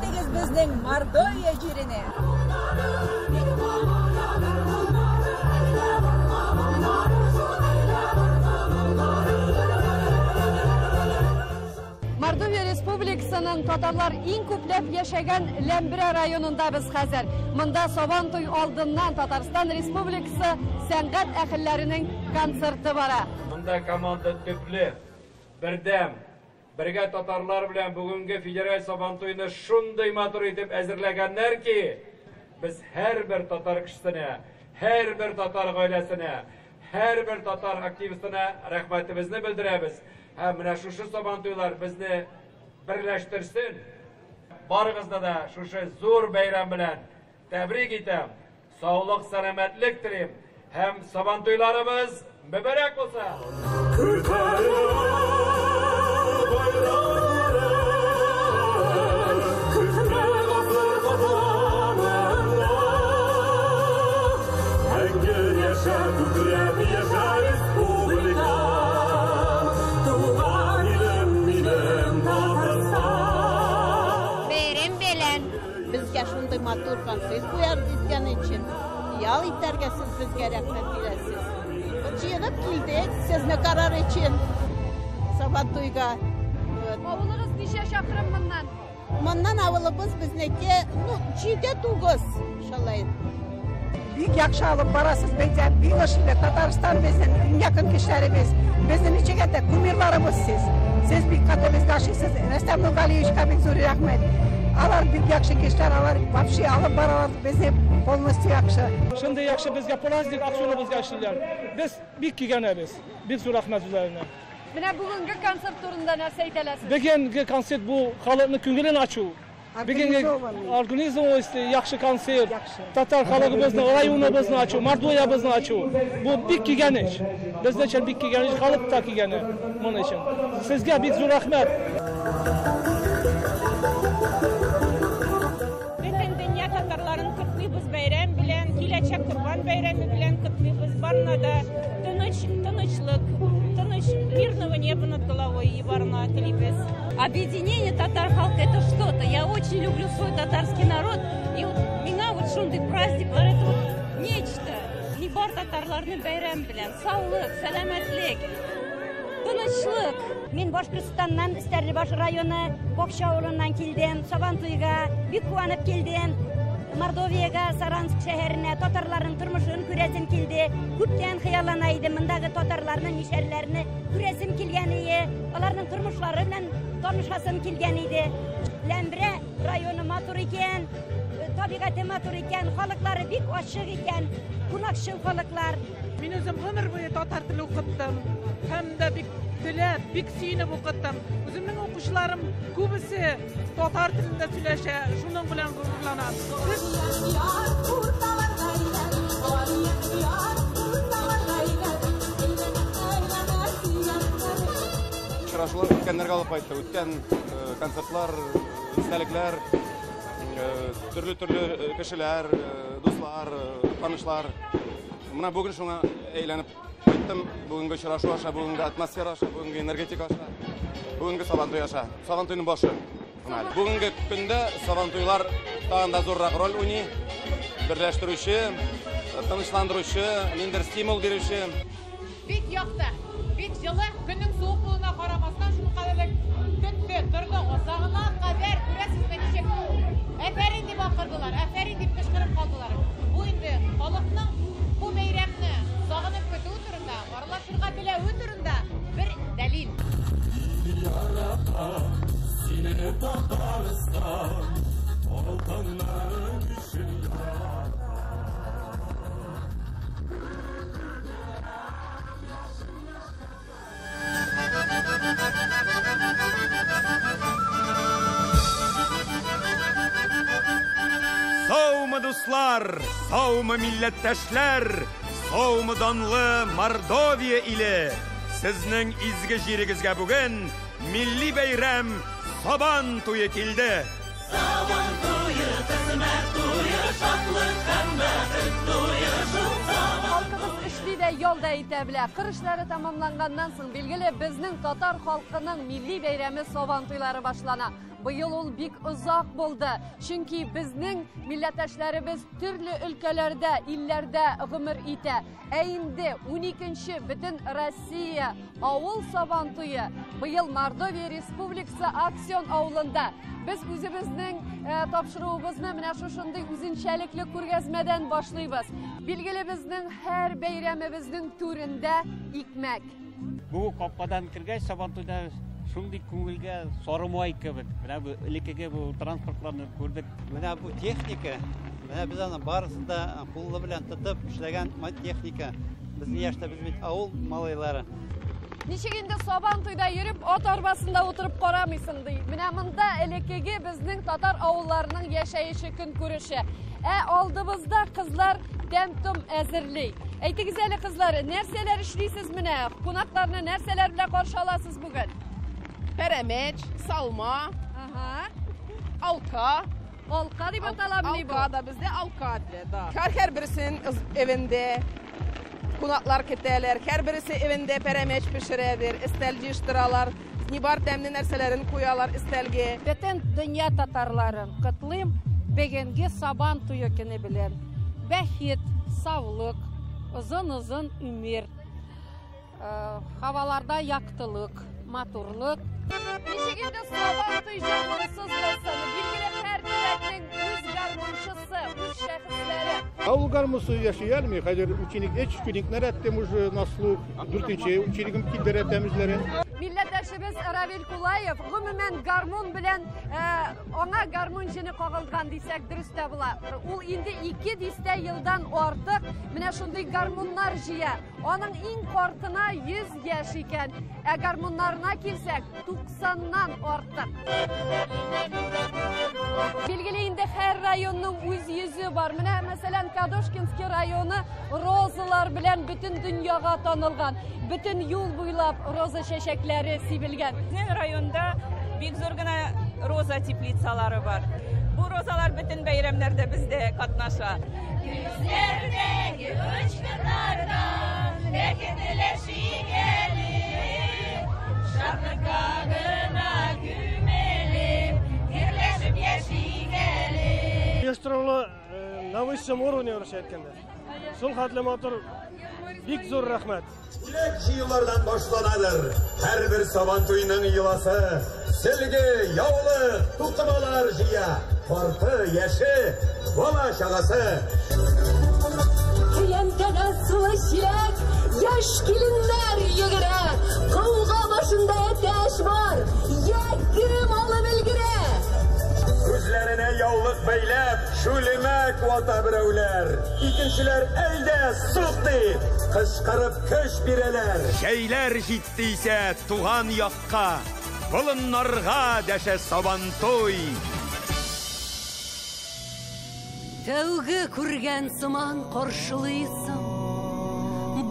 Кайтыгыз безнең Мордовия җиренә. Мордовия Республикасының татарлар иң күпләп яшәгән Ләмбирә районында без хәзер. Монда Сабантуй алдыннан Татарстан Республикасы сәнгать әһелләренең концерты бара. Монда команда төпле, бердәм, бергә татарлар белән бүгенге федераль Сабантуйны шундый матур итеп әзерләгәннәр ки, без һәрбер татар кешесенә, һәрбер татар гаиләсенә, һәрбер татар активистына рәхмәтебезне белдерәбез. Һәм менә шушы Сабантуйлар безне берләштерсен. Барыгызны да шушы зур бәйрәм белән тәбрик итәм. Саулык, сәламәтлек телим. Һәм Сабантуйларыбыз mübarek olsa. Bizge şunday matur konser koyar dizgen için. Yal iterge siz bizge rəhmət biləsiz. Çiğnip kildik siz ne karar için. Sabantuyga. Avulunuz neçə şakırım bundan? Bundan avulumuz bizneki çiğde tuğuz. Şalayın. Büyük yakşı alıp barasız bizden, büyük aşıyla Tataristan bizden, yakın kişilerimiz, bizden içinde kumirlarımız siz. Siz büyük katımızda aşısız. Restem Nurgaliyeviç kabik zuri rahmet. Alar büyük yakşı kişiler, alar vapşi alıp baralar bizi polnosti yakşı. Şimdi yakşı bizge plastik aksiyonu bizge aşırılar. Biz büyük gene biz. Büyük zuri rahmet üzerine. Mine bugünkü konser turunda nerse iteləsiniz? Bugünkü konser bu halkını küngülün açıyor. Bugünkü organizm o işte yakşı konser. Tatar halkımızın, rayonumuzun açıyor, Mordoviyamızın açıyor. Bu büyük geniş. Bizde için büyük geniş, halk da geniş. Bunun için. Sizge büyük zuri rahmet. Bütün dünya Tatarların kutluyoruz bayram bilen, Kileçe Kurban bayramı bilen kutluyoruz. Barına da тынычлык, мирного неба над головой и барна телепес. Объединение татар халка — это что-то. Я очень люблю свой татарский народ. И вот меня вот шундай праздниклар — это вот нечто. Не бар татарларны бәйрәм белән. Саулык, сәламәтлек, тынычлык. Мен Башкортстаннан Стәрлебаш районы Бакча авылыннан килдем. Сабантуйга бик куанып килдем. Мордовияга, Саранск шәһәренә татарларның тормышын күрәсем килде. Күптән хыяллана идем, мондагы татарларның мишәрләрне күрәсем килгән иде. Аларның тормышлары белән танышасым килгән иде. Ләмбирә районы матур икән, табигате матур икән, халыклары бик ачык икән, кунакчыл халыклар. Мин үзем гомер буе татар теле укыттым. Һәм дә бик теләп, бик сөйнеп укыттым. Үземнең укучыларым күбесе татар телендә сөйләшә, шуның белән горурланам. Шырашылар үткәннәргә алып кайтты. Үткән концертлар, истәлекләр, төрле кешеләр, дуслар, танышлар. Менә бүген шуңа әйләнеп киттем. Бүгенге очрашу аша, бүгенге атмосфера аша, бүгенге энергетика аша, бүгенге Сабантуй аша. Сабантуйның башы. Бүгенге көндә Сабантуйлар тагын да зуррак роль уйный. Берләштерүче, тынычландыручы, ниндер стимул бирүче. Бик якты, бик җылы, көннең суык булуына карамастан шул кадәрлек көтте, торды, озагына кадәр күрәсезме ничек. Әфәрин дип акырдылар, әфәрин дип кычкырып калдылар. Бу инде халыкның бу бәйрәмне сагынып көтү турында, аралашырга теләү турында бер дәлил. Саумы дуслар, саумы милләттәшләр, саумы данлы Мордовия иле. Сезнең изге җирегезгә бүген милли бәйрәм Сабантуйы килде. Сабантуйы, хезмәт туйы, шатлык һәм бәхет туйы. Халкыбыз эшли дә, ял да итә белә. Кыр эшләре тамамланганнан соң, билгеле, безнең татар халкының милли бәйрәме Сабантуйлары башлана. Быйыл ул бик узак булды. Чөнки безнең милләттәшләребез төрле өлкәләрдә, илләрдә гомер итә. Ә инде 12-нче бөтен Россия авыл Сабантуе быйыл Мордовия Республикасы Аксион авылында. Без үзебезнең тапшыруыбызны менә шушындый үзенчәлекле күргәзмәдән башлыйбыз. Билгеле безнең һәр бәйрәмебезнең түрендә икмәк. Бу капкадан кергәч Сабантуйда шундый күңелгә сарымай кебек. Менә бу элеккеге бу транспортларны күрдек. Менә бу техника, менә без аны барысын да кулы белән тотып эшләгән техника. Безнең яшьтә без бит авыл малайлары. Ничек инде Сабантуйда йөреп, ат арбасында утырып карамыйсың ди. Менә монда элеккеге безнең татар авылларының яшәеше көн күреше. Ә алдыбызда кызлар тәм-том әзерли. Әйтегез әле кызлар, нәрсәләр эшлисез менә? Кунакларны нәрсәләр белән каршы аласыз бүген? Пәрәмәч, салма, алка. Алка дип аталамыни бу? Алка да бездә алка диде. Һәр берсен evində Qonaqlar ketələr, hər birisi evində pərəməç pişirədir, istəl җыштыралар, нибар тәмле нәрсәләрен куялар istəlгә. Бөтен дөнья татарларын котлыйм бүгенге Сабантуй көне белән. Бәхет, саулык, озын-озын өмер, һаваларда яктылык, матурлык. Ничек инде Сабантуй җырларсыз булсын, билгеле һәр милләтнең үз гармунчысы, үз шәхесләре. Авыл гармусы яшыяр ми? Хәзер ученик, 3 күникнәр әттем уже наслу, 4-нче ученигим килдер әтәмезләрен. Милләттәшебез Равил Кулаев гомумән гармун белән аңа гармунчыны кагылган дисәк дөрес тә була. Ул инде 2 дистә елдан артык менә шундый гармуннар җыя. Аның иң картына 100 яшь икән. Ә гармуннарына килсәк 90-нан артык. Билгеле инде һәр районның үз йөзе бар. Менә мәсәлән Кадошкинский районы розалар белән бөтен дөньяга танылган. Бөтен юл буйлап роза чәчәкләре сибелгән. Безнең районда бик зур гына роза теплицалары бар. Бу розалар бөтен бәйрәмнәрдә бездә катнаша. Күзләрдәге очкыннардан бәхетле шигәле, шатлыкка гына күмелеп, гөрләшеп яшигәле. Оештырылу на высшем уровне әйткәндә. Шул хәтле матур, бик зур рәхмәт. Үлек җыюлардан башланаdır. Һәр бер Сабантуйның йоласы, селге, яулы, туктымалар җыя. Карты, яше, бала чагасы. Көянкәгә сулы чиләк, яшь киленнәр йөгерә. Кылга башында әтәш бар, ягым алып өлгерә. Күзләренә яулык бәйләп, шүлемәк вата берәүләр. Икенчеләр әйдә сукты, кычкырып көч бирәләр. Җәйләр җитте исә туган якка, болыннарга дәшә Сабантуй. Тәүге күргән сыман каршылыйсың,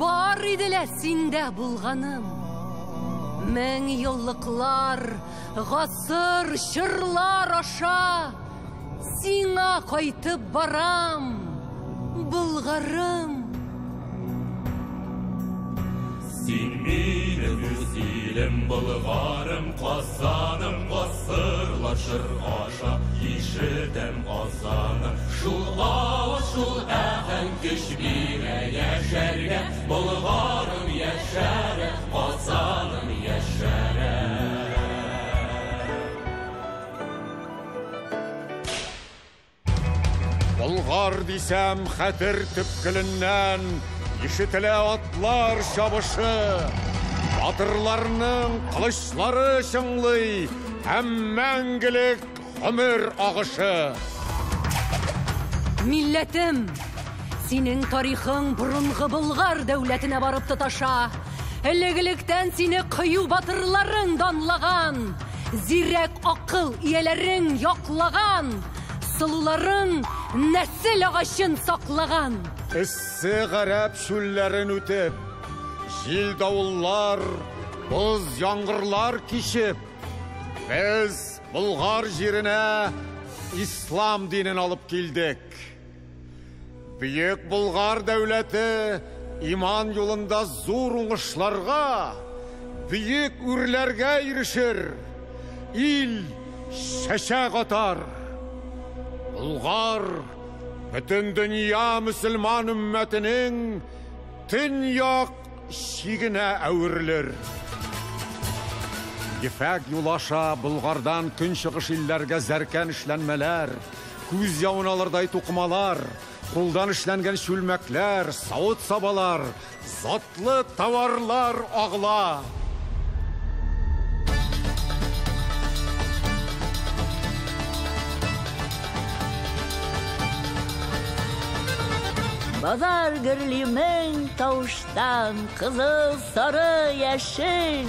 бар иделә синдә булганым. Мең еллыклар, гасыр, чырлар аша, сиңа кайтып барам, Булгарым. Син минем үз илем, Булгарым, Казаным, гасырлашыр аша, ишетәм азаны. Шул авыз, шул әһәң көч бирә яшәргә, Булгарым яшәрә, Казаным яшәрә. Болгар дисәм хәтер төпкеленнән, ишетелә атлар чабышы. Батырларның кылычлары чыңлый, һәм мәңгелек гомер агышы. Милләтем, синең тарихың борынгы Болгар дәүләтенә барып тоташа. Элек-электән сине кыю батырларың данлаган, зирәк акыл ияләрең яклаган, сылуларың нәсел агачын саклаган. Эссе гарәп шүлләрен үтеп, җил давыллар, боз яңгырлар кичеп, без Болгар җиренә ислам динен алып килдек. Бөек Болгар дәүләте иман юлында зур уңышларга, бөек үрләргә ирешер. Ил, шешек отар. Bulgar, bütün dünya Müslüman ümmetinin tünyak şigine əvrilir. Gifək yulaşa Bulgardan künçüğüş illərgə zərkən işlənmələr, күз yavınalarday toxumalar, quldan işlənген şülməklər, savut sabalar, zatlı tavarlar ağla. Bazar gürlüğümün tavuştan kızıl sarı yeşil,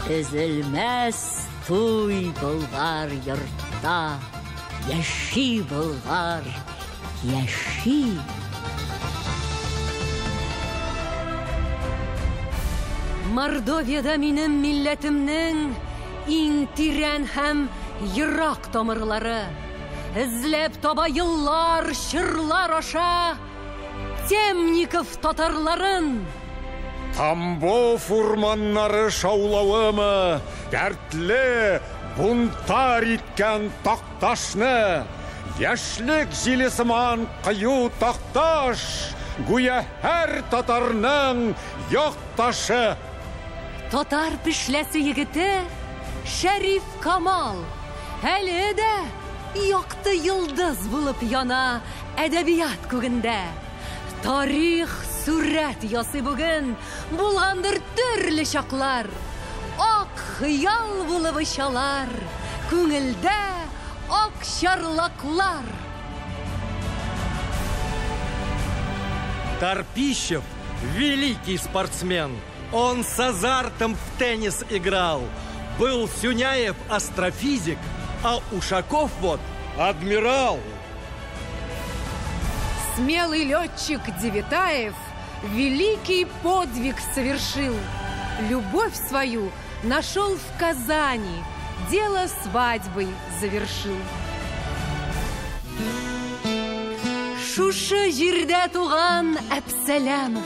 üzülmez tuy Bulgar yurtta, yeşil Bulgar, yeşil. Mordoviyada minим milletimnin iң тирән һәм йырак тамырлары. Эзләп таба йыллар, чырлар аша Темников татарларын. Тамбов урманнары шаулавымы, дәртле бунтар иткән тақташны, яшлек жилесіман қию тақташ, гүя һәр татарның яқташы. Татар пішләсі егіті Шәриф Камал әлі дә яқты йылдыз булып яна әдәбият күгендә. Тарих сүрәт ясый бүген булгандыр төрле чаклар. Ак хыял булып очалар, күңелдә ак чарлаклар. Карпищев – великий спортсмен. Он с азартом в теннис играл. Был Сюняев астрофизик, а Ушаков вот адмирал. Смелый летчик Девятаев великий подвиг совершил. Любовь свою нашел в Казани, дело свадьбой завершил. Шушы җирдә туган Әпсәләмов,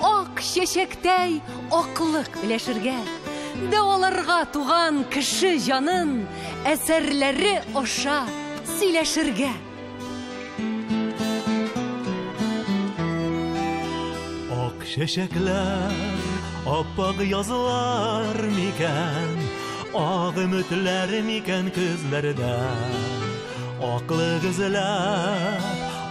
ак чәчәктәй аклык өләшергә, дәваларга туган кеше җанын әсәрләре аша сөйләшергә. Ак чәчәкләр, аппак язлар микән, ак өметләр микән күзләрдә. Аклык эзләп,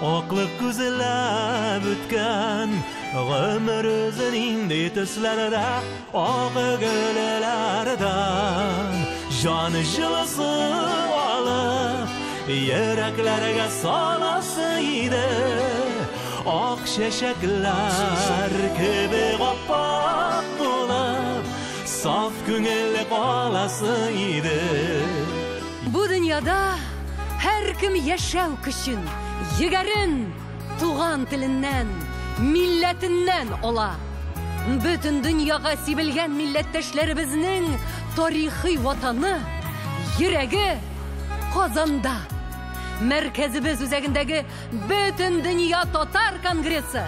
аклык күзләп үткән, гомер үзен инде төсләрдә, ак гөлләрдән җаны җылысы алып, йөрәкләргә саласы иде. Ак чәчәкләр кебек аппак булып, саф күңелле каласы иде. Бу дөньяда һәркем яшәү көчен, егәрен туган теленнән, милләтеннән ала. Бөтен дөньяга сибелгән милләттәшләребезнең тарихи ватаны, йөрәге Казанда. Мәркәзебез үзәгендәге бөтен дөнья татар конгрессы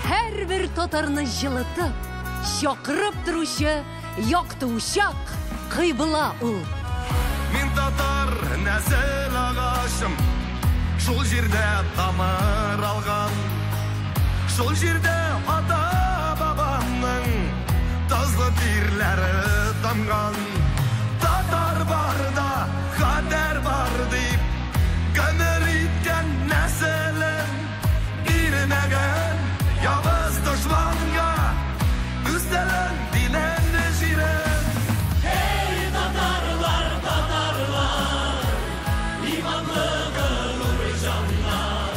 һәрбер татарны җылытып, чакырып торучы яктыучак кыйбла ул. Мин татар нәсел агашым, шул җирдә тамыр алган, шул җирдә ата-бабамның тазлы тирләре тамган. Татар барда хәтәр бар дип, гомер иткән нәселен бирмәгән, явыз дошманга үстәлен диләнне җирен. Эй татарлар, татарлар, иманлы гылур җаннар,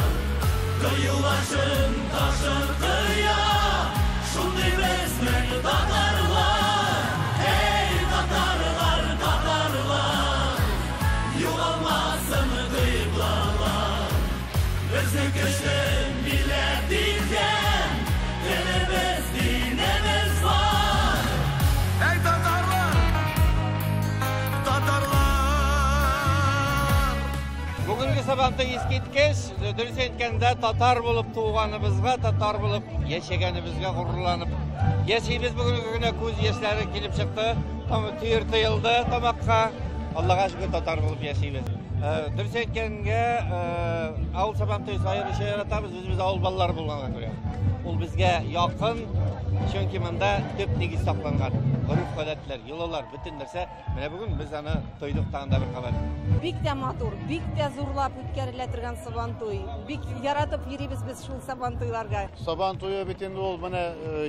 кыюлашын ташыр кыя, шундый безнең татарлар. Эй татарлар, татарлар, югалмасын кыйблалар, безнең көчле милләт дигән, телебез, динебез бар. Эй татарлар, татарлар. Бүгінгі сабанты ескерткеш, дұрыс әйткәндә татар булып туганыбызга, татар булып яшәгәнебезгә горурланып, яшибез. Бүгенге көне күз яшьләре килеп чыкты, түйір тыелды тамакка. Аллаға шүкір татар болып яшейбіз. Дұрыс айткенге, ауыл Сабантуй сайрышы яратабыз, өзіміз ауыл балалары болғанға көре. Ол бізге якын, чөнки мында көп негіз сакланган. Ғұрып гадәтләр, йолалар, бүтін нәрсә. Менә бүген без аны тойдык тагында бер хәбәр. Бик тә матур, бик тә зурлап үткәрелә торган Сабантуй. Бик яратып йөрибез без шул Сабантуйларга. Сабантуй бит инде ул менә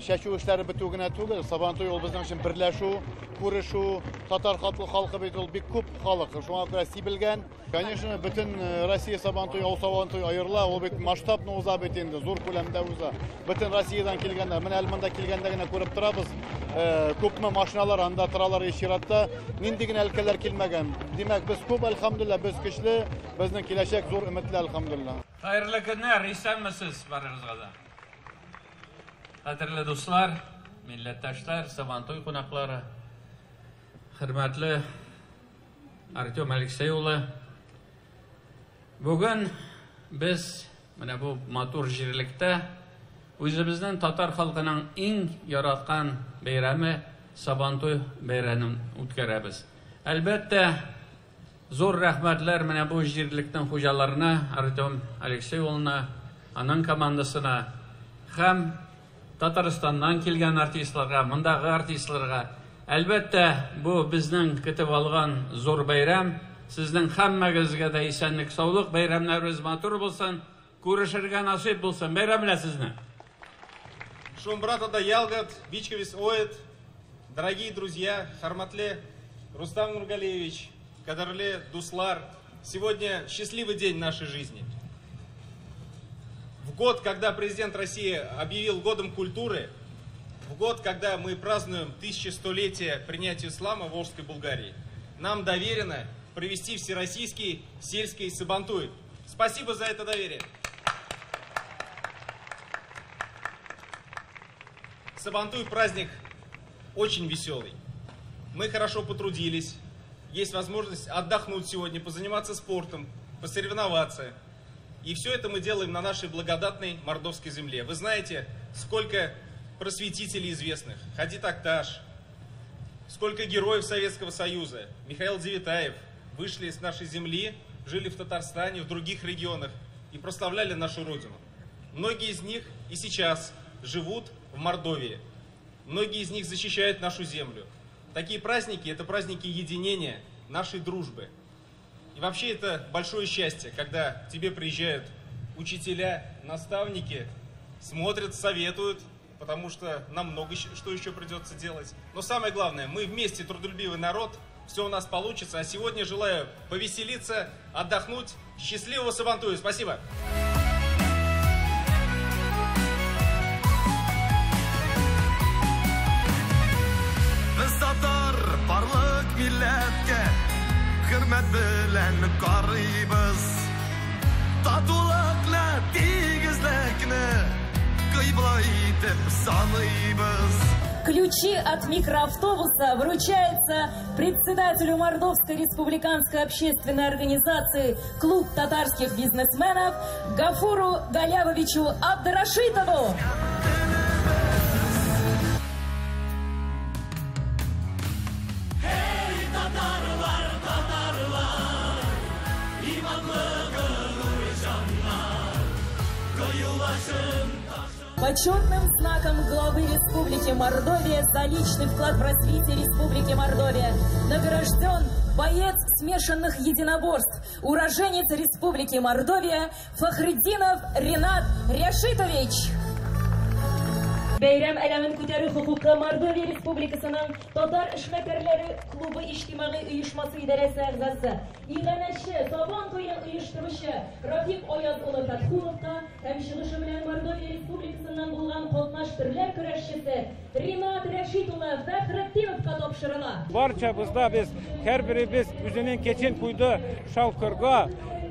чәчү эшләре бетү генә түгел. Сабантуй ул безнең өчен берләшү, күрешү. Татар халкы бит ул бик күп халык. Шуңа күрә сибелгән. Конечно, бүтән Россия Сабантуй, ул Сабантуй аерыла, ул бит масштабны уза бит инде, зур күләмдә уза. Бүтән Россиядән килгәннәр, менә Әлмәндә килгәндә генә күреп торабыз. Күпме машиналар анда торалар иширатта, нинди генә өлкәләр килмәгән. Димәк, без күп, әлхәмдүлилләh, без көчле, безнең киләчәк зур өметле, әлхәмдүлилләh. Хәерле көннәр, исәнмесез барыгызга да. Кадерле дуслар, милләттәшләр, Сабантуй кунаклары, хөрмәтле Артем Алексей улы. Бүген без менә бу матур җирлектә үзебезнең татар халкының иң яраткан бәйрәме Сабантуй бәйрәмен үткәрәбез. Әлбәттә, зур рәхмәтләр менә бу җирлектән хуҗаларына, Артем Алексей улына, аның командасына һәм Татарстаннан килгән артистларга, мондагы артистларга. Әлбәттә, бу безнең көтеп алган зур бәйрәм. Сезнең һәммәгезгә дә исәнлек, саулык, бәйрәмнәрегез матур булсын, күрешергә насыйп булсын. Бәйрәм белән сезне. Шум брата да ялгат, бичковис оет. Дорогие друзья, хөрмәтле Рустам Нургалиевич, кадерле дуслар, сегодня счастливый день нашей жизни. В год, когда президент России объявил годом культуры, в год, когда мы празднуем 1100-летие принятия ислама в Волжской Булгарии, нам доверено провести всероссийский сельский Сабантуй. Спасибо за это доверие. Сабантуй праздник очень веселый. Мы хорошо потрудились. Есть возможность отдохнуть сегодня, позаниматься спортом, посоревноваться. И все это мы делаем на нашей благодатной мордовской земле. Вы знаете, сколько просветителей известных. Хади Такташ, сколько героев Советского Союза. Михаил Девятаев вышли с нашей земли, жили в Татарстане, в других регионах и прославляли нашу родину. Многие из них и сейчас живут в Мордовии. Многие из них защищают нашу землю. Такие праздники – это праздники единения, нашей дружбы. И вообще это большое счастье, когда к тебе приезжают учителя, наставники, смотрят, советуют, потому что нам много что еще придется делать. Но самое главное, мы вместе трудолюбивый народ, все у нас получится. А сегодня желаю повеселиться, отдохнуть. Счастливого Сабантуя! Спасибо! Hürmet bilen qarıyız Tatulukla tiyizlikni Kıybaytip sanıyız. Ключи от микроавтобуса вручаются председателю Мордовской республиканской общественной организации «Клуб татарских бизнесменов» Гафуру Галявовичу Абдрашитову. Почетным знаком главы Республики Мордовия за личный вклад в развитие Республики Мордовия награжден боец смешанных единоборств, уроженец Республики Мордовия Фахриддинов Ринат Ряшитович. Бәйрәм әләмен күтәрү хукукы Мордовия Республикасының Татар эшмәкәрләре клубы иҗтимагый оешмасы идарәсе әгъзасы, иңгәнәче Сабантуйның оештыручы Рафик Аяз улы Фәтхуловка һәм чыгышы белән Мордовия Республикасыннан булган катнаш төрләр көрәшчесе Ринат Рәшит улы Фәхретдиновка тапшырыла. Барчабызда без һәрберебез үзенең keçen куйды шалкырга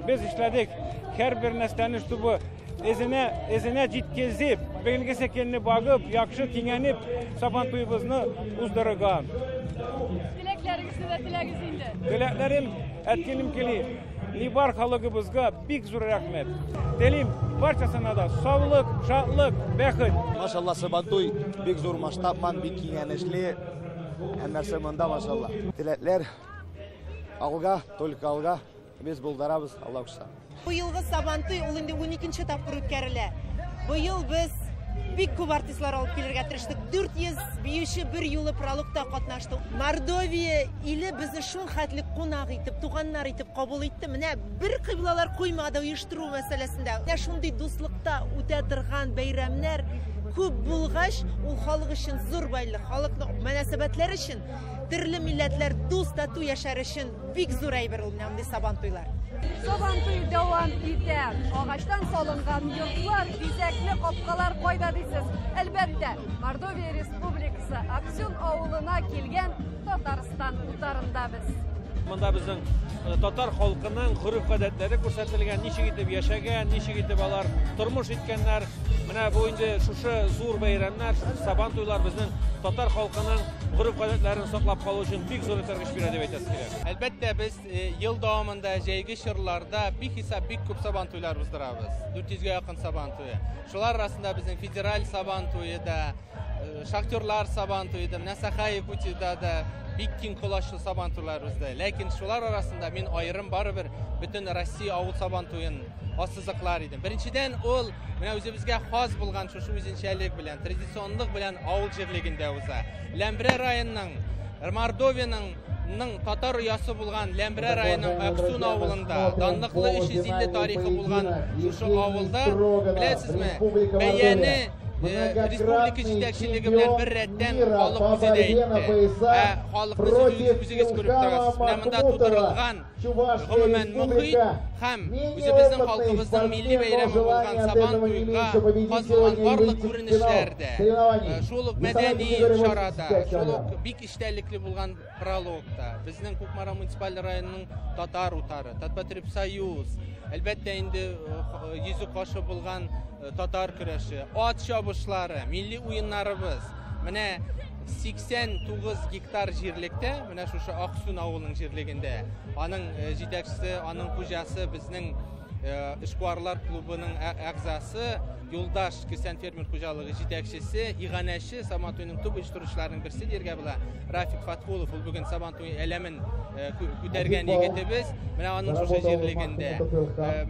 без эшләдек. Һәрбер нәрсәне чтобы Ezine җиткезеп, белгесе кенне багып, яхшы киңәнеп, Сабантуйыбызны уздырырга. Теләкләрегезне дә теләгез инде. Теләкләрем әткенем кили. Нибар халыгыбызга бик зур рәхмәт. Телим барчасына да саулык, шатлык, бәхет. Машалла, Сабантуй бик зур масштабман, бик киңәнешле. Һәм нәрсә монда, машалла. Теләкләр Алға, только алға. Біз болдарабыз, Алла құшса. Быйылғы Сабантуй ул инде 12-нче тапкыр үткәрелә. Быел без бик күп артистлар алып килергә тырыштык. 400 биюче бер юлы прологта катнашты. Мордовия иле безне шул хәтле кунак итеп, туганнар итеп кабул итте. Менә бер кыйблалар куймады оештыру мәсьәләсендә. Менә шундый дуслыкта үтә торган бәйрәмнәр күп булгач, ул халык өчен зур байлык, халыкның мөнәсәбәтләре өчен, төрле милләтләр дус тату яшәр өчен бик зур әйбер ул менә Сабантуйлар. Сабантуй дәвам итә. Агачтан салынган йортлар, бизәкле капкалар кайда дисез? Әлбәттә, Мордовия Республикасы Аксюн авылына килгән Татарстан утарында без. Монда безнең татар халкының гореф-гадәтләре күрсәтелгән, ничек итеп яшәгән, ничек итеп алар тормыш иткәннәр. Менә бу инде шушы зур бәйрәмнәр, Сабантуйлар безнең татар халкының гореф-гадәтләрен саклап калу өчен бик зур этәргеч бирә дип әйтәсе килә. Әлбәттә, без ел дәвамында җәйге чорларда бик хисап бик күп Сабантуйлар уздырабыз. 400-гә якын Сабантуй. Шулар арасында безнең федераль Сабантуй да, шахтерлар Сабантуй да, менә Саха-Якутиядә да бик киң колачлы Сабантуйлар узды. Ләкин шулар арасында мин айрым барыбер бөтен Россия авыл Сабантуен ассызыклар идем. Беренчедән, ул менә үзебезгә хас булган шушы үзенчәлек белән, традиционлык белән авыл җирлегендә уза. Ләмбрә районының, Мордовияның татар оясы булган Ләмбрә районының Аксун авылында, данлыклы 350 тарихы булган шушы авылда, беләсезме, бәяне республика җитәкчелеге белән бер рәттән халык үзе әйтте. Халыкны үзегез күреп торасыз. Менә монда тудырылган гомумән мөхит һәм үзебезнең халкыбызның милли бәйрәме булган Сабантуйга хас булган барлык күренешләрдә, шул ук мәдәни чарада, шул ук бик иштәлекле булган прологта, безнең Кукмара муниципаль районының татар утары, Татпатриб союз, әлбәттә инде йөзү кашы булган татар көрәше, ат чабышлары, милли уеннарыбыз. Менә 89 гектар җирлектә, менә шушы Аксун авылының җирлегендә, аның җитәкчесе, аның хуҗасы, безнең эшкуарлар клубының әгъзасы, Юлдаш Кесән фермер хуҗалыгы җитәкчесе, иганәче, Сабантуйның төп оештыручыларының берсе диргә була, Рафик Фатхулов, ул бүген Сабантуй әләмен күтәргән егетебез, менә аның шушы җирлегендә.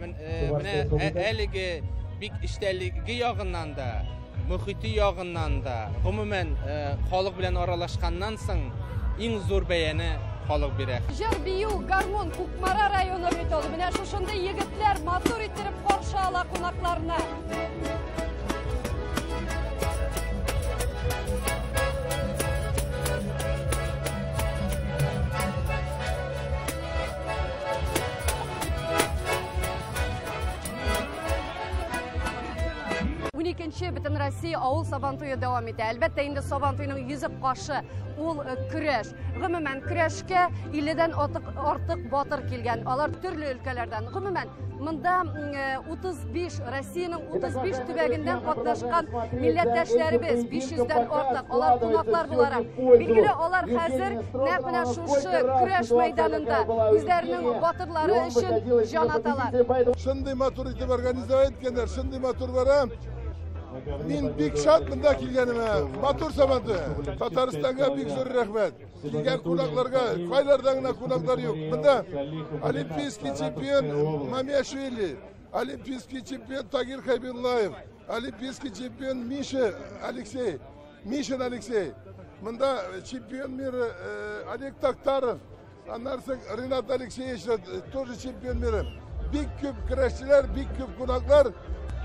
Менә әлеге бик иштәлеге ягыннан да, мөхите ягыннан да, гомумән халык белән аралашканнан соң иң зур бәяне халык бирә. Җыр, бию, гармон Кукмара районы бит ул. Менә шушында егетләр матур иттереп каршы ала кунакларны. Бөтен Россия авыл Сабантуйы дәвам итә. Әлбәттә, инде Сабантуйның йөзеп кашы ул көрәш. Гомумән көрәшкә 50-дән артык батыр килгән. Алар төрле өлкәләрдән. Гомумән, монда 35 Россиянең 35 төбәгеннән катнашкан милләттәшләребез 500-дән артык. Алар кунаклар буларак. Билгеле, алар хәзер нәкъ менә шушы көрәш мәйданында үзләренең батырлары өчен җан аталар. Шундый матур итеп организовать иткәннәр, шундый матур бара. Мин бик шат монда килгәнемә. Матур Сабантуй. Татарстанга бик зур рәхмәт. Килгән кунакларга, кайларда гына кунаклар юк. Монда олимпийский чемпион Мамиашвили, олимпийский чемпион Тагир Хайбуллаев, олимпийский чемпион Мишин Алексей. Монда чемпион мира Олег Токтаров, аннан соң Ренат Алексеевич тоже чемпион мира. Бик күп көрәшчеләр, бик күп кунаклар.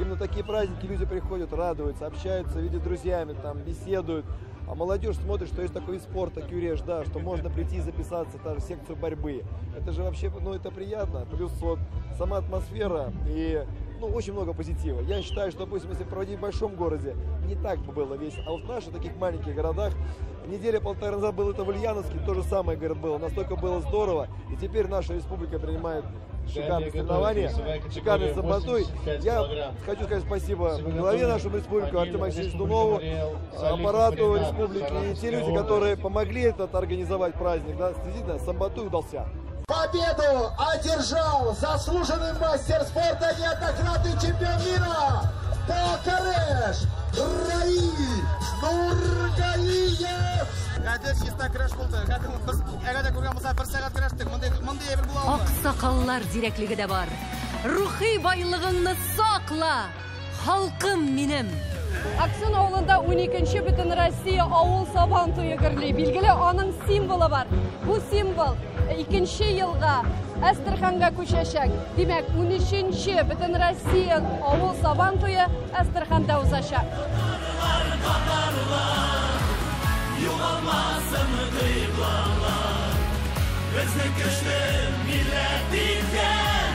Именно такие праздники люди приходят, радуются, общаются, видят друзьями, там, беседуют. А молодежь смотрит, что есть такой вид спорта, кюреш, да, что можно прийти и записаться в секцию борьбы. Это же вообще, ну, это приятно. Плюс вот сама атмосфера и, ну, очень много позитива. Я считаю, что, допустим, если проводить в большом городе, не так бы было весело. А вот в наших таких маленьких городах, неделя-полтора назад был это в Ульяновске, то же самое, говорят, было. Настолько было здорово. И теперь наша республика принимает шикарные соревнования, шикарный Сабантуй. Я хочу сказать спасибо главе нашей республики Артему Алексеевичу Дунову, аппарату республики и те люди, которые помогли этот организовать праздник. Да, действительно, Сабантуй удался. Победу одержал заслуженный мастер спорта, неоднократный чемпион мира Бакареш, Раил, Нургалиев. Гадеш чиста краш булды. Әгәр дә күргән булса 1 сәгать краштык. Мондый әйбер була. Аксакаллар зирәклеге дә бар. Рухи байлыгыңны сакла, халкым минем. Аксун авылында 12-нче бөтен Россия авыл сабан туе гөрли. Билгеле аның символы бар. Бу символ 2-нче елга Астраханга күчәчәк. Димәк, 13-нче бөтен Россия авыл сабан туе Астраханда узачак. Югалмасын кыйблалар, безнең көчле милләт икән,